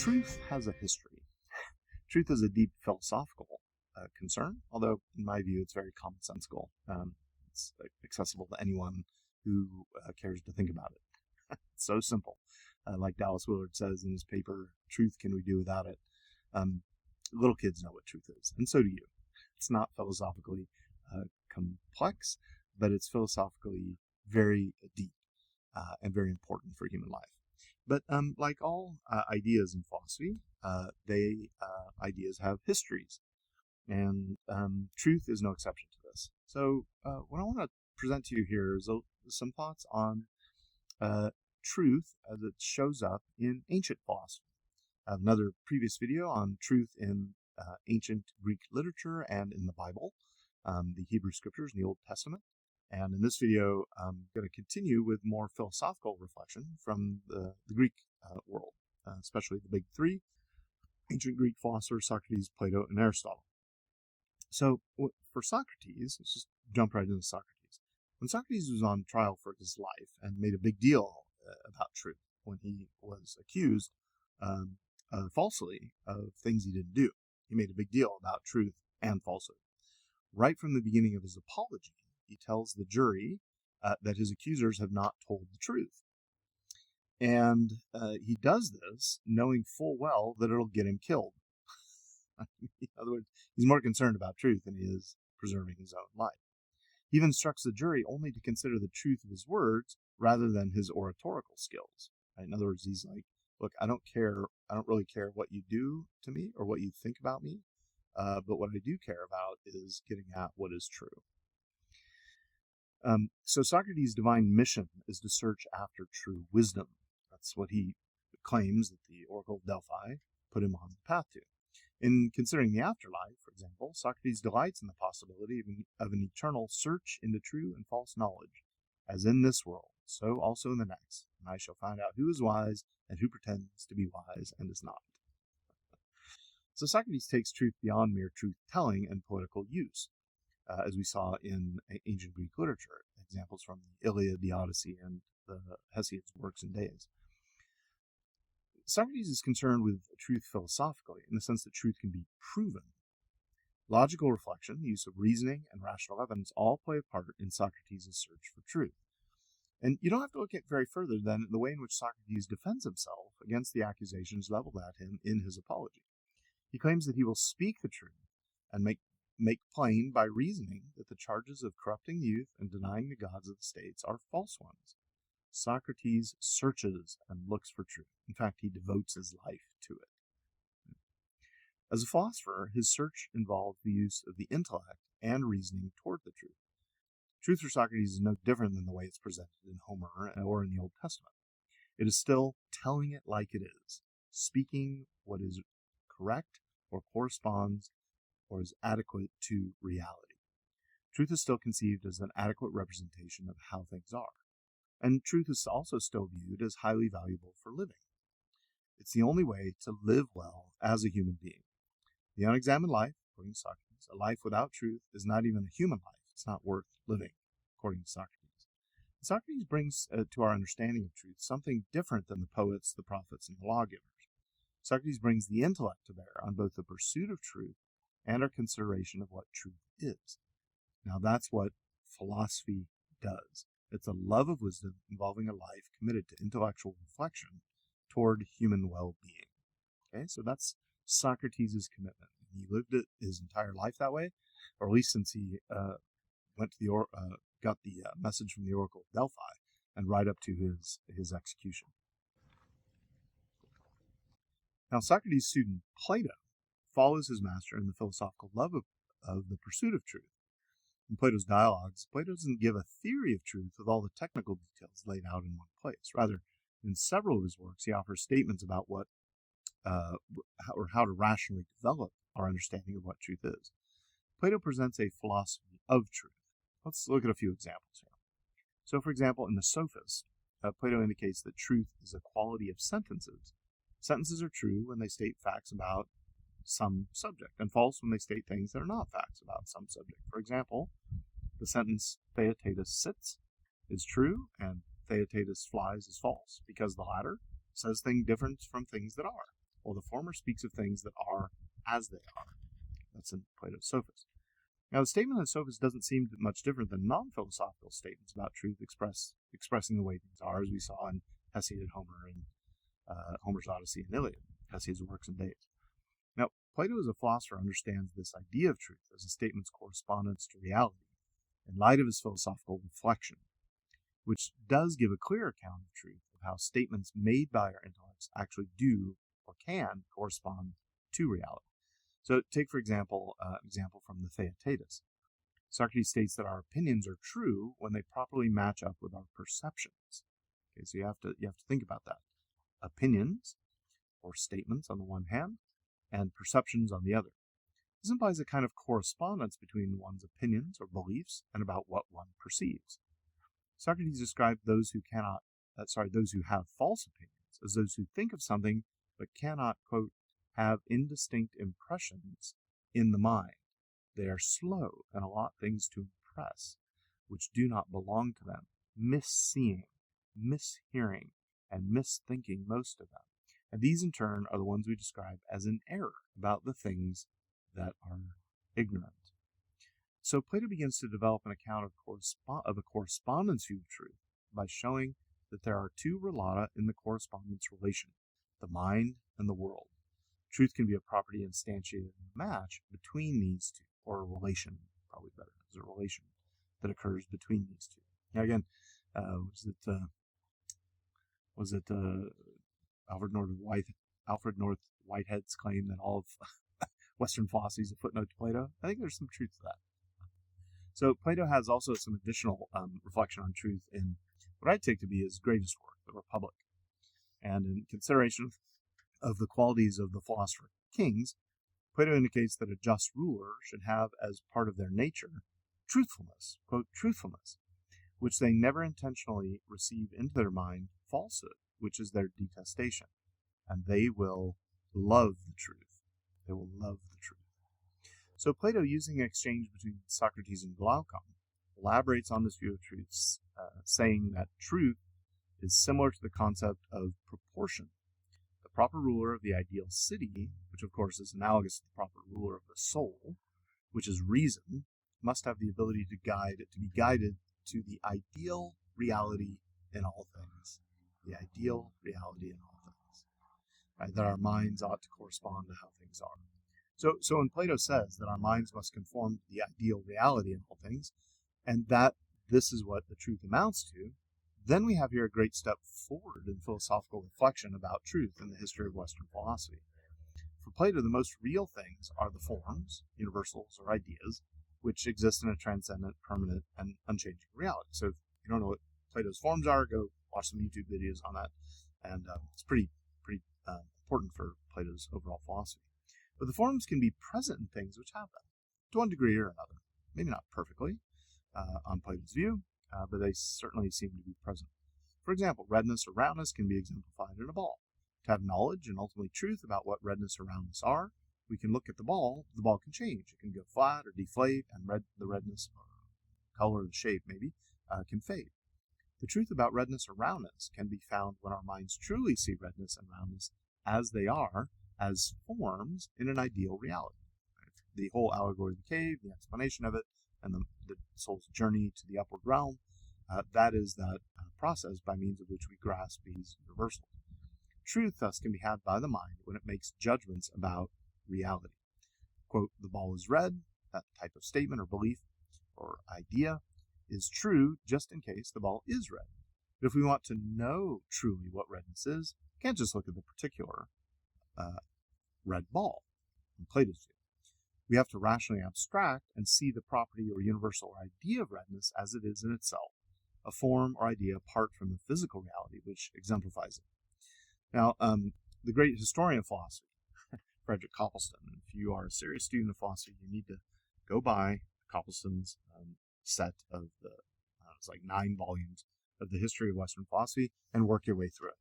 Truth has a history. Truth is a deep philosophical concern, although in my view it's very commonsensical. It's accessible to anyone who cares to think about it. It's so simple. Like Dallas Willard says in his paper, Truth, Can We Do Without It? Little kids know what truth is, and so do you. It's not philosophically complex, but it's philosophically very deep and very important for human life. But like all ideas in philosophy, ideas have histories, and truth is no exception to this. So what I want to present to you here is some thoughts on truth as it shows up in ancient philosophy. I have another previous video on truth in ancient Greek literature and in the Bible, the Hebrew Scriptures and the Old Testament. And in this video, I'm going to continue with more philosophical reflection from the Greek world, especially the big three, ancient Greek philosophers, Socrates, Plato, and Aristotle. So for Socrates, let's just jump right into Socrates. When Socrates was on trial for his life and made a big deal about truth, when he was accused falsely of things he didn't do, he made a big deal about truth and falsehood. Right from the beginning of his apology, he tells the jury that his accusers have not told the truth. And he does this knowing full well that it'll get him killed. In other words, he's more concerned about truth than he is preserving his own life. He even instructs the jury only to consider the truth of his words rather than his oratorical skills. Right? In other words, he's like, look, I don't really care what you do to me or what you think about me, but what I do care about is getting at what is true. So Socrates' divine mission is to search after true wisdom. That's what he claims that the Oracle of Delphi put him on the path to. In considering the afterlife, for example, Socrates delights in the possibility of an eternal search into true and false knowledge, as in this world, so also in the next, and I shall find out who is wise and who pretends to be wise and is not. So Socrates takes truth beyond mere truth-telling and poetical use, as we saw in ancient Greek literature, examples from the Iliad, the Odyssey, and the Hesiod's works and days. Socrates is concerned with truth philosophically, in the sense that truth can be proven. Logical reflection, the use of reasoning, and rational evidence all play a part in Socrates' search for truth. And you don't have to look at very further than the way in which Socrates defends himself against the accusations leveled at him in his apology. He claims that he will speak the truth and make plain by reasoning that the charges of corrupting youth and denying the gods of the states are false ones. Socrates searches and looks for truth. In fact, he devotes his life to it. As a philosopher, his search involved the use of the intellect and reasoning toward the truth. Truth for Socrates is no different than the way it's presented in Homer or in the Old Testament. It is still telling it like it is, speaking what is correct or corresponds or is adequate to reality. Truth is still conceived as an adequate representation of how things are. And truth is also still viewed as highly valuable for living. It's the only way to live well as a human being. The unexamined life, according to Socrates, a life without truth is not even a human life. It's not worth living, according to Socrates. Socrates brings to our understanding of truth something different than the poets, the prophets, and the lawgivers. Socrates brings the intellect to bear on both the pursuit of truth and our consideration of what truth is. Now that's what philosophy does. It's a love of wisdom involving a life committed to intellectual reflection toward human well-being. Okay, so that's Socrates' commitment. He lived it his entire life that way, or at least since he went to got the message from the Oracle of Delphi, and right up to his execution. Now, Socrates' student Plato follows his master in the philosophical love of the pursuit of truth. In Plato's dialogues, Plato doesn't give a theory of truth with all the technical details laid out in one place. Rather, in several of his works, he offers statements about how to rationally develop our understanding of what truth is. Plato presents a philosophy of truth. Let's look at a few examples here. So, for example, in the Sophist, Plato indicates that truth is a quality of sentences. Sentences are true when they state facts about some subject, and false when they state things that are not facts about some subject. For example, the sentence Theaetetus sits is true, and Theaetetus flies is false, because the latter says things different from things that are. while the former speaks of things that are as they are. That's in Plato's Sophist. Now, the statement in the Sophist doesn't seem much different than non-philosophical statements about truth expressing the way things are, as we saw in Hesiod and Homer and Homer's Odyssey and Iliad, Hesiod's works and days. Now, Plato as a philosopher understands this idea of truth as a statement's correspondence to reality in light of his philosophical reflection, which does give a clear account of truth of how statements made by our intellects actually do or can correspond to reality. So take, for example, an example from the Theaetetus. Socrates states that our opinions are true when they properly match up with our perceptions. Okay, so you have to think about that. Opinions, or statements on the one hand, and perceptions on the other. This implies a kind of correspondence between one's opinions or beliefs and about what one perceives. Socrates described those who have false opinions as those who think of something but cannot, quote, have indistinct impressions in the mind. They are slow and allot things to impress, which do not belong to them, misseeing, mishearing, and misthinking most of them. And these, in turn, are the ones we describe as in error about the things that are ignorant. So Plato begins to develop an account of a correspondence view of truth by showing that there are two relata in the correspondence relation, the mind and the world. Truth can be a property instantiated in a match between these two, or a relation, probably better, as a relation that occurs between these two. Now again, was it Alfred North Whitehead's claim that all of Western philosophy is a footnote to Plato? I think there's some truth to that. So Plato has also some additional reflection on truth in what I take to be his greatest work, The Republic. And in consideration of the qualities of the philosopher kings, Plato indicates that a just ruler should have as part of their nature truthfulness, quote, truthfulness, which they never intentionally receive into their mind falsehood, which is their detestation, and they will love the truth. They will love the truth. So Plato, using an exchange between Socrates and Glaucon, elaborates on this view of truth, saying that truth is similar to the concept of proportion. The proper ruler of the ideal city, which of course is analogous to the proper ruler of the soul, which is reason, must have the ability to be guided to the ideal reality in all things. The ideal reality in all things. Right? That our minds ought to correspond to how things are. So when Plato says that our minds must conform to the ideal reality in all things, and that this is what the truth amounts to, then we have here a great step forward in philosophical reflection about truth in the history of Western philosophy. For Plato, the most real things are the forms, universals, or ideas, which exist in a transcendent, permanent, and unchanging reality. So if you don't know what Plato's forms are, go watch some YouTube videos on that, and it's pretty important for Plato's overall philosophy. But the forms can be present in things which have them, to one degree or another. Maybe not perfectly, on Plato's view, but they certainly seem to be present. For example, redness or roundness can be exemplified in a ball. To have knowledge and ultimately truth about what redness or roundness are, we can look at the ball can change. It can go flat or deflate, and the redness or color or the shape maybe can fade. The truth about redness or roundness can be found when our minds truly see redness and roundness as they are, as forms in an ideal reality. The whole allegory of the cave, the explanation of it, and the soul's journey to the upward realm, that is that process by means of which we grasp these universals. Truth, thus, can be had by the mind when it makes judgments about reality. Quote, the ball is red, that type of statement or belief or idea is true just in case the ball is red. But if we want to know truly what redness is, we can't just look at the particular red ball in Plato's view. We have to rationally abstract and see the property or universal or idea of redness as it is in itself, a form or idea apart from the physical reality which exemplifies it. Now, the great historian of philosophy, Frederick Copleston, if you are a serious student of philosophy, you need to go buy Copleston's set of it's like 9 volumes of the history of Western philosophy and work your way through it.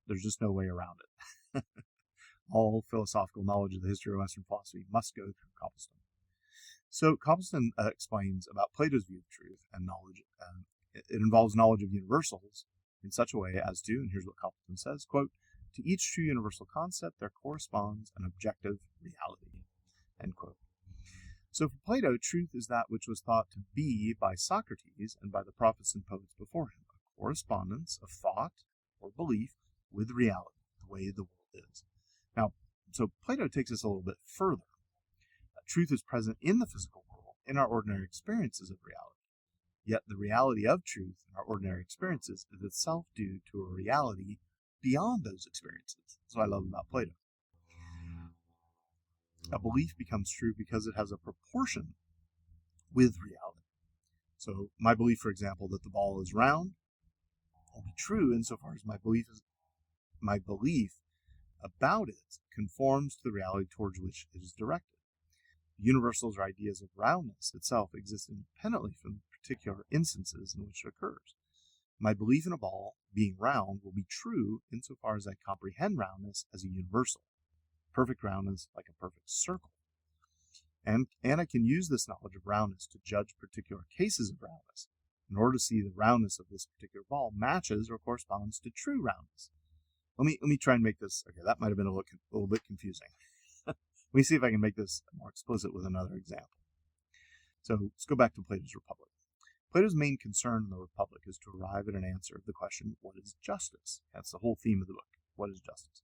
There's just no way around it. All philosophical knowledge of the history of Western philosophy must go through Copleston. So Copleston explains about Plato's view of truth and knowledge. It involves knowledge of universals in such a way as to, and here's what Copleston says, quote, To each true universal concept there corresponds an objective reality. End quote. So for Plato, truth is that which was thought to be by Socrates and by the prophets and poets before him, a correspondence of thought or belief with reality, the way the world is. Now, so Plato takes us a little bit further. Truth is present in the physical world, in our ordinary experiences of reality. Yet the reality of truth in our ordinary experiences is itself due to a reality beyond those experiences. That's what I love about Plato. A belief becomes true because it has a proportion with reality. So my belief, for example, that the ball is round will be true insofar as my belief about it conforms to the reality towards which it is directed. Universals or ideas of roundness itself exist independently from the particular instances in which it occurs. My belief in a ball being round will be true insofar as I comprehend roundness as a universal, perfect roundness like a perfect circle. And I can use this knowledge of roundness to judge particular cases of roundness in order to see the roundness of this particular ball matches or corresponds to true roundness. Let me try and make this, okay, that might have been a little bit confusing. Let me see if I can make this more explicit with another example. So let's go back to Plato's Republic. Plato's main concern in the Republic is to arrive at an answer of the question, what is justice? That's the whole theme of the book. What is justice?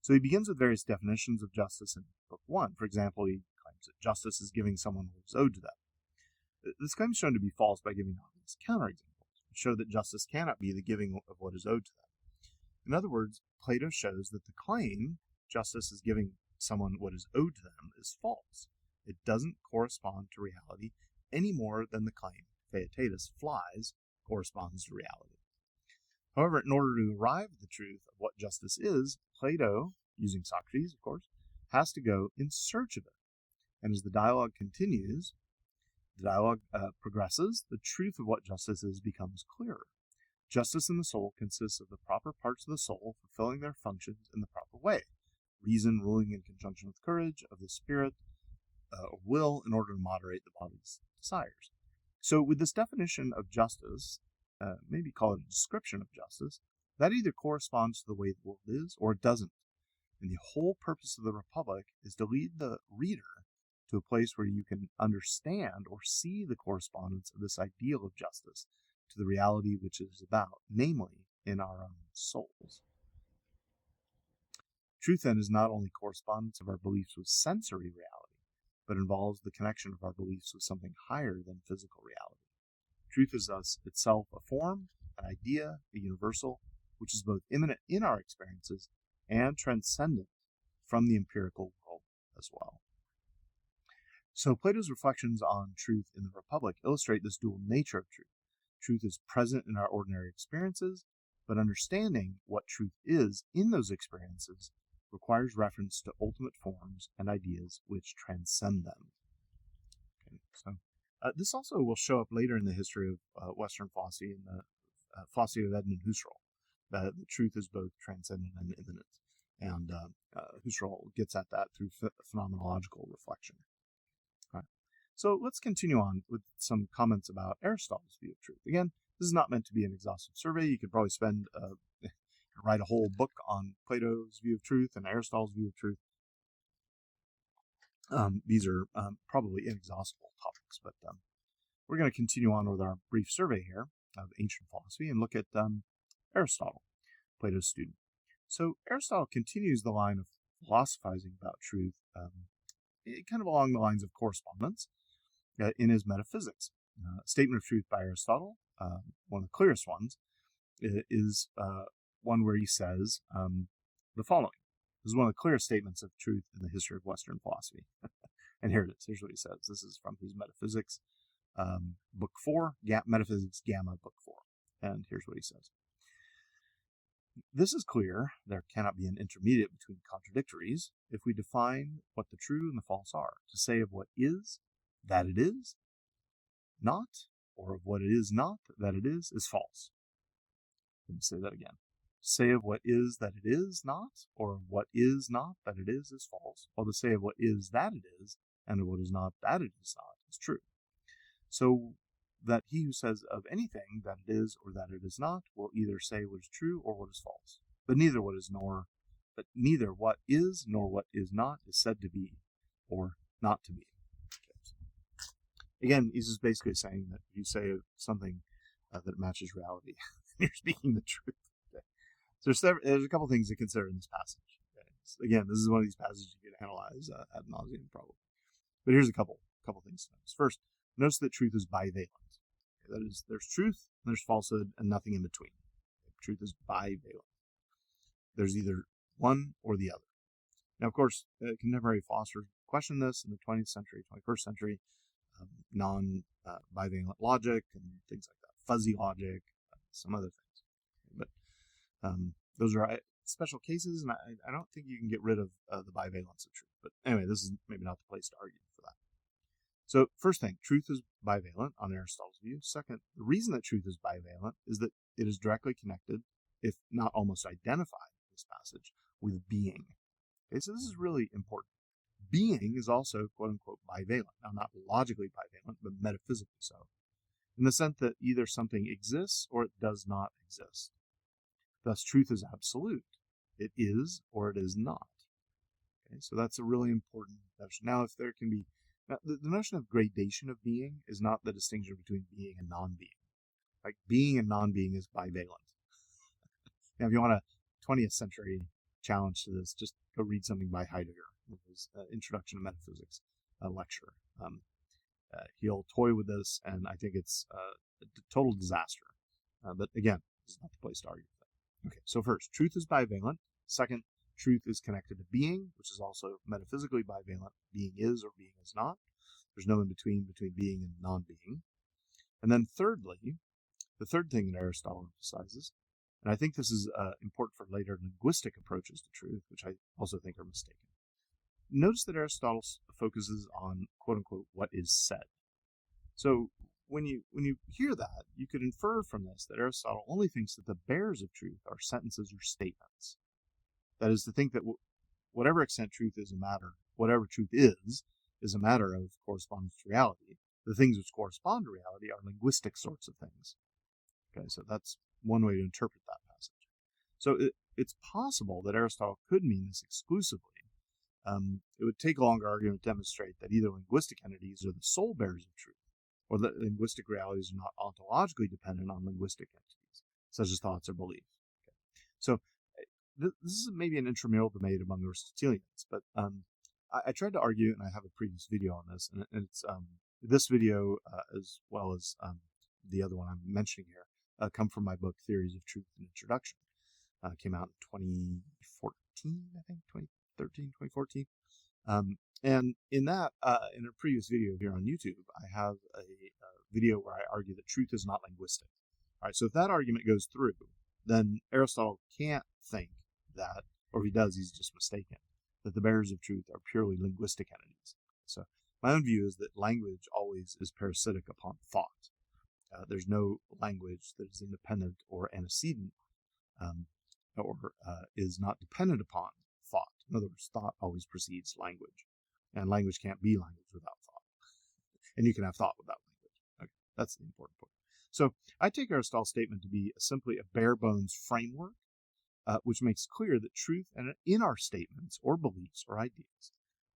So he begins with various definitions of justice in Book 1. For example, he claims that justice is giving someone what is owed to them. This claim is shown to be false by giving obvious counterexamples, which show that justice cannot be the giving of what is owed to them. In other words, Plato shows that the claim, justice is giving someone what is owed to them, is false. It doesn't correspond to reality any more than the claim, Theaetetus flies, corresponds to reality. However, in order to arrive at the truth of what justice is, Plato, using Socrates, of course, has to go in search of it. And as the dialogue continues, the dialogue progresses, the truth of what justice is becomes clearer. Justice in the soul consists of the proper parts of the soul fulfilling their functions in the proper way. Reason ruling in conjunction with courage of the spirit or will in order to moderate the body's desires. So with this definition of justice, maybe call it a description of justice, that either corresponds to the way the world is or it doesn't. And the whole purpose of the Republic is to lead the reader to a place where you can understand or see the correspondence of this ideal of justice to the reality which it is about, namely in our own souls. Truth then is not only correspondence of our beliefs with sensory reality, but involves the connection of our beliefs with something higher than physical reality. Truth is thus itself a form, an idea, a universal, which is both immanent in our experiences and transcendent from the empirical world as well. So Plato's reflections on truth in the Republic illustrate this dual nature of truth. Truth is present in our ordinary experiences, but understanding what truth is in those experiences requires reference to ultimate forms and ideas which transcend them. Okay, so this also will show up later in the history of Western philosophy in the philosophy of Edmund Husserl. The truth is both transcendent and immanent, and Husserl gets at that through phenomenological reflection. All right. So let's continue on with some comments about Aristotle's view of truth. Again, this is not meant to be an exhaustive survey. You could probably write a whole book on Plato's view of truth and Aristotle's view of truth. These are probably inexhaustible topics, but we're going to continue on with our brief survey here of ancient philosophy and look at Aristotle, Plato's student. So Aristotle continues the line of philosophizing about truth kind of along the lines of correspondence in his Metaphysics. A statement of truth by Aristotle, one of the clearest ones, is one where he says the following. This is one of the clearest statements of truth in the history of Western philosophy. And here it is. Here's what he says. This is from his Metaphysics, Book 4, Metaphysics Gamma, Book 4. And here's what he says. This is clear. There cannot be an intermediate between contradictories if we define what the true and the false are. To say of what is, that it is not, or of what it is not, that it is false. Let me say that again. To say of what is that it is not, or of what is not that it is false, while to say of what is that it is, and of what is not that it is not, is true. So that he who says of anything that it is or that it is not will either say what is true or what is false. but neither what is nor what is not is said to be or not to be. Again, he's just basically saying that if you say something that matches reality, you're speaking the truth. Okay. So there's a couple things to consider in this passage. Okay. So again, this is one of these passages you can analyze ad nauseum probably. But here's a couple things to notice. First, notice that truth is bivalent. Okay, that is, there's truth, and there's falsehood, and nothing in between. Okay, truth is bivalent. There's either one or the other. Now, of course, contemporary philosophers questioned this in the 20th century, 21st century, non-bivalent logic and things like that, fuzzy logic, some other things. But those are special cases, and I don't think you can get rid of the bivalence of truth. But anyway, this is maybe not the place to argue for that. So first thing, truth is bivalent on Aristotle's view. Second, the reason that truth is bivalent is that it is directly connected, if not almost identified in this passage, with being. Okay, so this is really important. Being is also, quote-unquote, bivalent. Now, not logically bivalent, but metaphysically so, in the sense that either something exists or it does not exist. Thus, truth is absolute. It is or it is not. Okay, so that's a really important notion. Now, if there can be... Now, the notion of gradation of being is not the distinction between being and non-being. Like, being and non-being is bivalent. Now, if you want a 20th century challenge to this, just go read something by Heidegger, his Introduction to Metaphysics lecture. He'll toy with this, and I think it's a total disaster. But again, this is not the place to argue with that. Okay, so first, truth is bivalent. Second, truth is connected to being, which is also metaphysically bivalent. Being is or being is not. There's no in between being and non-being. And then thirdly, the third thing that Aristotle emphasizes, and I think this is important for later linguistic approaches to truth, which I also think are mistaken. Notice that Aristotle focuses on, quote-unquote, what is said. So when you hear that, you could infer from this that Aristotle only thinks that the bearers of truth are sentences or statements. That is, to think that whatever extent truth is a matter, whatever truth is a matter of correspondence to reality. The things which correspond to reality are linguistic sorts of things. Okay, so that's one way to interpret that passage. So it's possible that Aristotle could mean this exclusively. It would take a longer argument to demonstrate that either linguistic entities are the sole bearers of truth, or that linguistic realities are not ontologically dependent on linguistic entities, such as thoughts or beliefs. Okay. So this is maybe an intramural debate among Aristotelians, but I tried to argue, and I have a previous video on this, and it's this video as well as the other one I'm mentioning here come from my book Theories of Truth and Introduction. Came out in 2014, I think, 2013, 2014. And in that, in a previous video here on YouTube, I have a video where I argue that truth is not linguistic. All right, so if that argument goes through, then Aristotle can't think that, or if he does, he's just mistaken, that the bearers of truth are purely linguistic entities. So my own view is that language always is parasitic upon thought. There's no language that is independent or antecedent, or is not dependent upon thought. In other words, thought always precedes language, and language can't be language without thought. And you can have thought without language. Okay, that's the important point. So I take Aristotle's statement to be simply a bare bones framework, which makes clear that truth in our statements or beliefs or ideas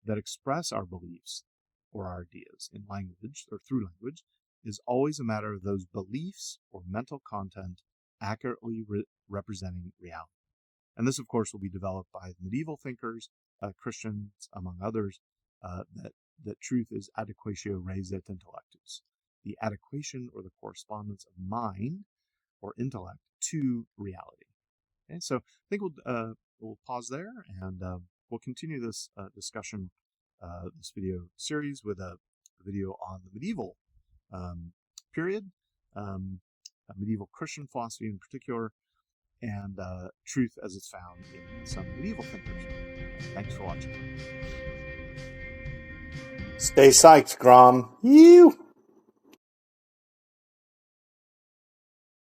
that express our beliefs or our ideas in language or through language is always a matter of those beliefs or mental content accurately representing reality. And this, of course, will be developed by medieval thinkers, Christians, among others, that truth is adequatio res et intellectus, the adequation or the correspondence of mind or intellect to reality. Okay, so I think we'll pause there, and we'll continue this discussion, this video series, with a video on the medieval period, medieval Christian philosophy in particular, and truth as it's found in some medieval thinkers. Thanks for watching. Stay psyched, Grom. You!